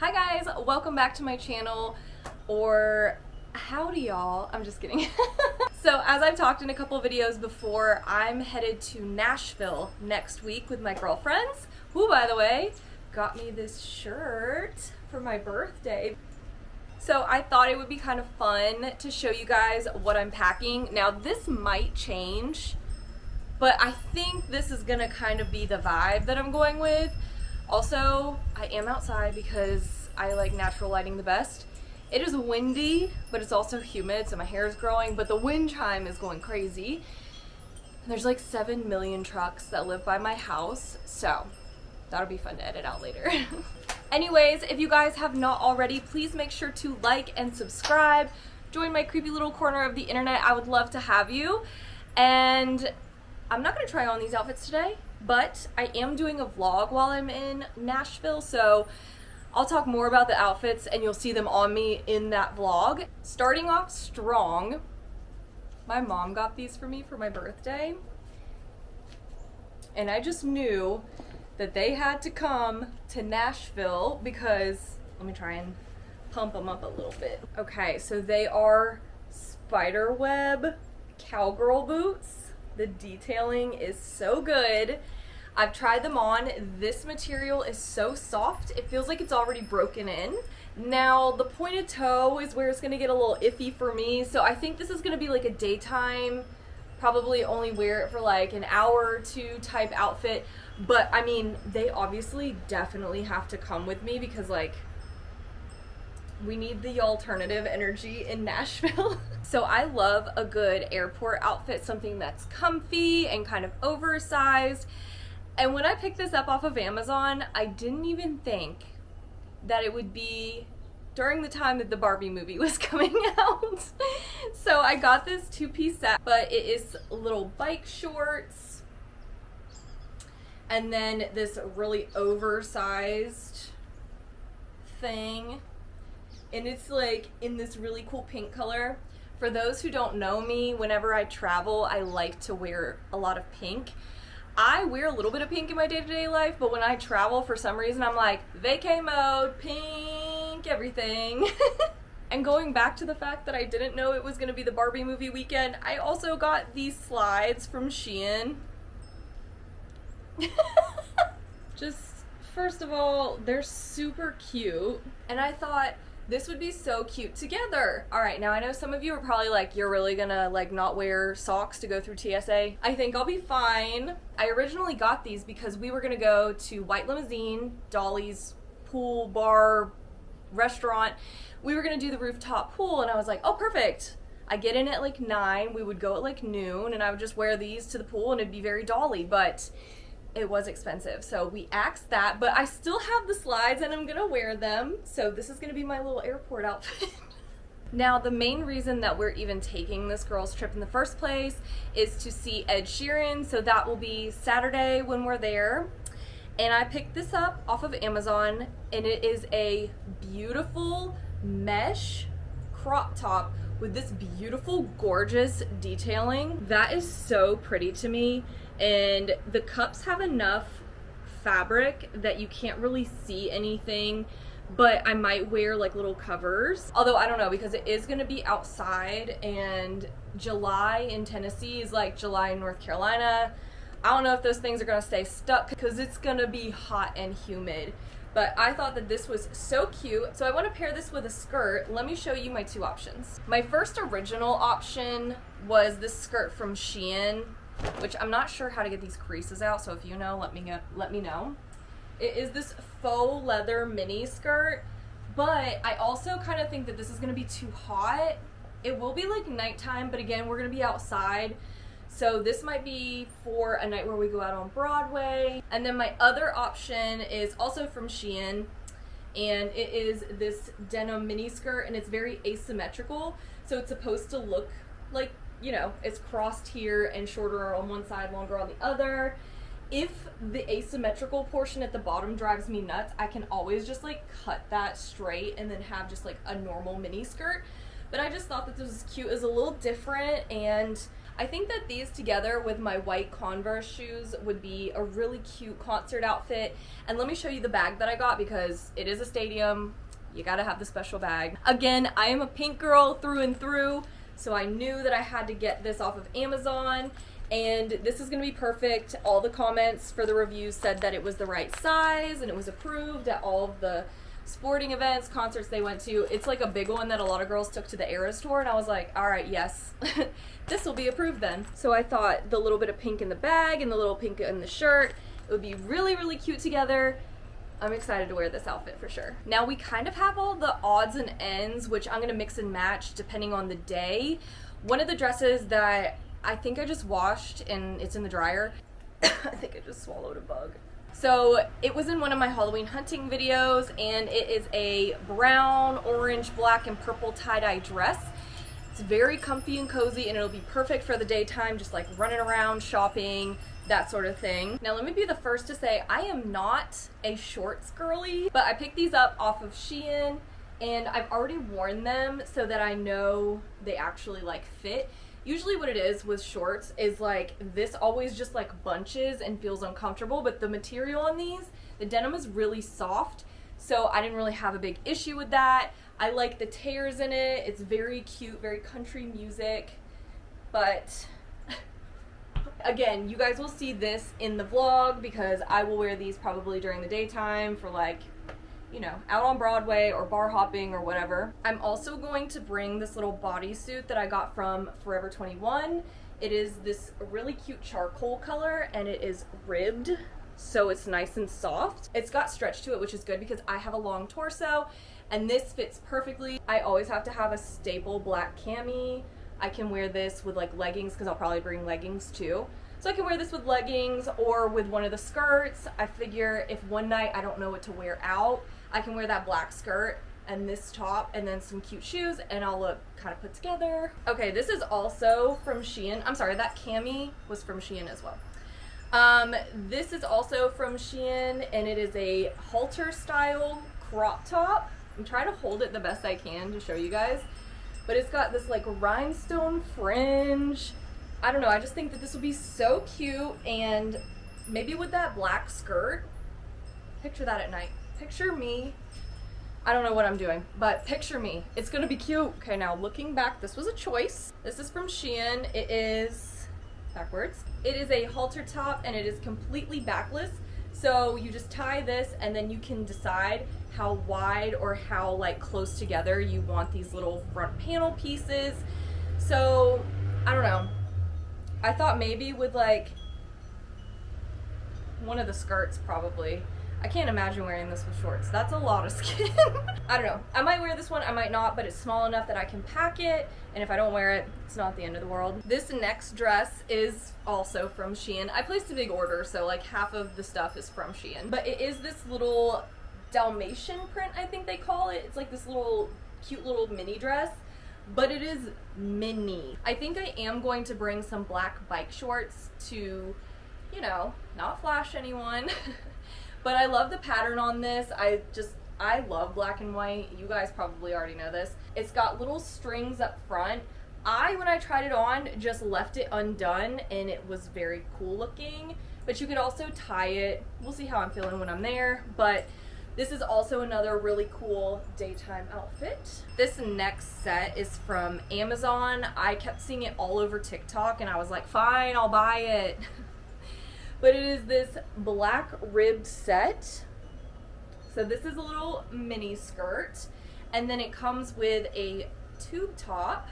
Hi guys, welcome back to my channel, or howdy y'all, I'm just kidding. So as I've talked in a couple of videos before, I'm headed to Nashville next week with my girlfriends, who by the way, got me this shirt for my birthday. So I thought it would be kind of fun to show you guys what I'm packing. Now this might change, but I think this is gonna kind of be the vibe that I'm going with. Also, I am outside because I like natural lighting the best. It is windy, but it's also humid, so my hair is growing, but the wind chime is going crazy. And there's like 7 million trucks that live by my house, so that'll be fun to edit out later. Anyways, if you guys have not already, please make sure to like and subscribe. Join my creepy little corner of the internet. I would love to have you. And I'm not gonna try on these outfits today, but I am doing a vlog while I'm in Nashville, so I'll talk more about the outfits and you'll see them on me in that vlog. Starting off strong, my mom got these for me for my birthday, and I just knew that they had to come to Nashville because, let me try and pump them up a little bit. Okay, so they are spiderweb cowgirl boots. The detailing is so good. I've tried them on. This material is so soft. It feels like it's already broken in. Now, the pointed toe is where it's gonna get a little iffy for me. So I think this is gonna be like a daytime, probably only wear it for like an hour or two type outfit. But I mean, they obviously definitely have to come with me because like, we need the alternative energy in Nashville. So I love a good airport outfit, something that's comfy and kind of oversized. And when I picked this up off of Amazon, I didn't even think that it would be during the time that the Barbie movie was coming out. So I got this two-piece set, but it is little bike shorts and then this really oversized thing. And it's like in this really cool pink color. For those who don't know me, whenever I travel, I like to wear a lot of pink. I wear a little bit of pink in my day-to-day life, but when I travel, for some reason, I'm like, vacay mode, pink, everything. And going back to the fact that I didn't know it was gonna be the Barbie movie weekend, I also got these slides from Shein. Just, first of all, they're super cute. And I thought, this would be so cute together. All right, now I know some of you are probably like, you're really gonna like not wear socks to go through TSA. I think I'll be fine. I originally got these because we were gonna go to White Limousine, Dolly's pool bar restaurant. We were gonna do the rooftop pool and I was like, oh, perfect. I get in at like 9, we would go at like noon and I would just wear these to the pool and it'd be very Dolly, but it was expensive, so we axed that, but I still have the slides and I'm gonna wear them, so this is gonna be my little airport outfit. Now, the main reason that we're even taking this girls trip in the first place is to see Ed Sheeran, so that will be Saturday when we're there. And I picked this up off of Amazon, and it is a beautiful mesh crop top with this beautiful, gorgeous detailing. That is so pretty to me. And the cups have enough fabric that you can't really see anything, but I might wear like little covers. Although I don't know, because it is gonna be outside and July in Tennessee is like July in North Carolina. I don't know if those things are gonna stay stuck because it's gonna be hot and humid. But I thought that this was so cute. So I wanna pair this with a skirt. Let me show you my two options. My first original option was this skirt from Shein, which I'm not sure how to get these creases out, so if you know, let me know. It is this faux leather mini skirt, but I also kind of think that this is gonna be too hot. It will be like nighttime, but again, we're gonna be outside, so this might be for a night where we go out on Broadway. And then my other option is also from Shein, and it is this denim mini skirt, and it's very asymmetrical, so it's supposed to look like, you know, it's crossed here and shorter on one side, longer on the other. If the asymmetrical portion at the bottom drives me nuts, I can always just like cut that straight and then have just like a normal mini skirt. But I just thought that this was cute, it was a little different, and I think that these together with my white Converse shoes would be a really cute concert outfit. And let me show you the bag that I got because it is a stadium. You gotta have the special bag. Again, I am a pink girl through and through, so I knew that I had to get this off of Amazon. And this is gonna be perfect. All the comments for the reviews said that it was the right size and it was approved at all of the sporting events, concerts they went to. It's like a big one that a lot of girls took to the Eras tour, and I was like, all right, yes, this will be approved then. So I thought the little bit of pink in the bag and the little pink in the shirt, it would be really, really cute together. I'm excited to wear this outfit for sure. Now we kind of have all the odds and ends, which I'm gonna mix and match depending on the day. One of the dresses that I think I just washed and it's in the dryer. I think I just swallowed a bug. So it was in one of my Halloween hunting videos, and it is a brown, orange, black, and purple tie-dye dress. It's very comfy and cozy, and it'll be perfect for the daytime, just like running around, shopping, that sort of thing. Now let me be the first to say I am not a shorts girly, but I picked these up off of Shein, and I've already worn them so that I know they actually like fit. Usually what it is with shorts is like this always just like bunches and feels uncomfortable, but the material on these, the denim is really soft, so I didn't really have a big issue with that. I like the tears in it. It's very cute, very country music, but again, you guys will see this in the vlog because I will wear these probably during the daytime for like, you know, out on Broadway or bar hopping or whatever. I'm also going to bring this little bodysuit that I got from Forever 21. It is this really cute charcoal color and it is ribbed, so it's nice and soft. It's got stretch to it, which is good because I have a long torso and this fits perfectly. I always have to have a staple black cami. I can wear this with like leggings because I'll probably bring leggings too. So I can wear this with leggings or with one of the skirts. I figure if one night I don't know what to wear out, I can wear that black skirt and this top and then some cute shoes and I'll look kind of put together. Okay, this is also from Shein. I'm sorry, that cami was from Shein as well. This is also from Shein and it is a halter style crop top. I'm trying to hold it the best I can to show you guys, but it's got this like rhinestone fringe. I don't know, I just think that this would be so cute, and maybe with that black skirt, picture that at night. Picture me, I don't know what I'm doing, but picture me. It's gonna be cute. Okay, now looking back, this was a choice. This is from Shein. It is backwards. It is a halter top and it is completely backless. So you just tie this and then you can decide how wide or how like close together you want these little front panel pieces. So, I don't know. I thought maybe with like one of the skirts probably. I can't imagine wearing this with shorts. That's a lot of skin. I don't know. I might wear this one, I might not, but it's small enough that I can pack it, and if I don't wear it, it's not the end of the world. This next dress is also from Shein. I placed a big order, so like half of the stuff is from Shein. But it is this little Dalmatian print, I think they call it. It's like this little cute little mini dress, but it is mini. I think I am going to bring some black bike shorts to, you know, not flash anyone. But I love the pattern on this. I love black and white. You guys probably already know this. It's got little strings up front. When I tried it on, just left it undone and it was very cool looking. But you could also tie it. We'll see how I'm feeling when I'm there. But this is also another really cool daytime outfit. This next set is from Amazon. I kept seeing it all over TikTok and I was like, fine, I'll buy it. But it is this black ribbed set. So this is a little mini skirt. And then it comes with a tube top.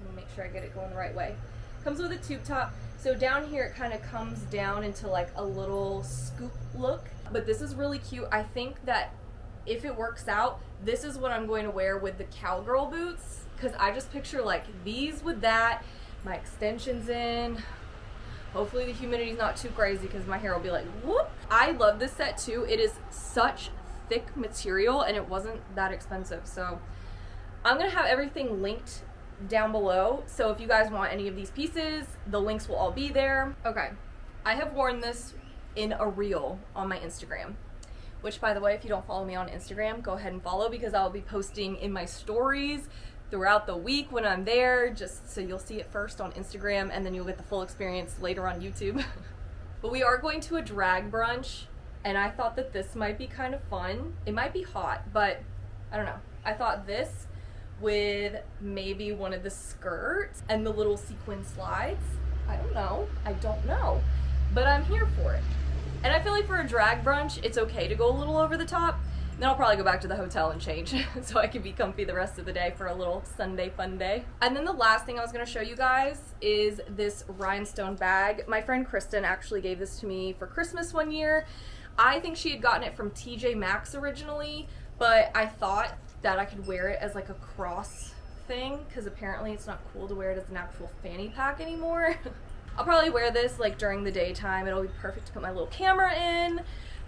Let me make sure I get it going the right way. Comes with a tube top. So down here it kind of comes down into like a little scoop look. But this is really cute. I think that if it works out, this is what I'm going to wear with the Cowgirl boots. Because I just picture like these with that, my extensions in. Hopefully the humidity's not too crazy because my hair will be like, whoop. I love this set too. It is such thick material and it wasn't that expensive. So I'm gonna have everything linked down below. So if you guys want any of these pieces, the links will all be there. Okay, I have worn this in a reel on my Instagram, which by the way, if you don't follow me on Instagram, go ahead and follow because I'll be posting in my stories throughout the week when I'm there, just so you'll see it first on Instagram and then you'll get the full experience later on YouTube. But we are going to a drag brunch, and I thought that this might be kind of fun. It might be hot, but I don't know. I thought this with maybe one of the skirts and the little sequin slides. I don't know, but I'm here for it. And I feel like for a drag brunch, it's okay to go a little over the top. Then I'll probably go back to the hotel and change so I can be comfy the rest of the day for a little Sunday fun day. And then the last thing I was gonna show you guys is this rhinestone bag. My friend Kristen actually gave this to me for Christmas one year. I think she had gotten it from TJ Maxx originally, but I thought that I could wear it as like a cross thing because apparently it's not cool to wear it as an actual fanny pack anymore. I'll probably wear this like during the daytime. It'll be perfect to put my little camera in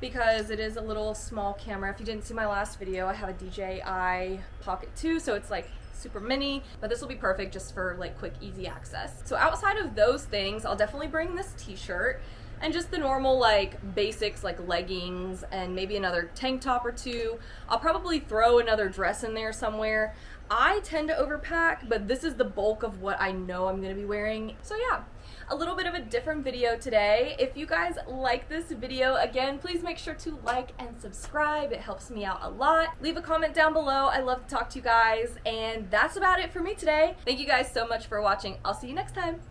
because it is a little small camera. If you didn't see my last video, I have a DJI Pocket 2, so it's like super mini, but this will be perfect just for like quick, easy access. So outside of those things, I'll definitely bring this t-shirt and just the normal like basics like leggings and maybe another tank top or two. I'll probably throw another dress in there somewhere. I tend to overpack, but this is the bulk of what I know I'm gonna be wearing. So yeah, a little bit of a different video today. If you guys like this video, again, please make sure to like and subscribe. It helps me out a lot. Leave a comment down below. I love to talk to you guys. And that's about it for me today. Thank you guys so much for watching. I'll see you next time.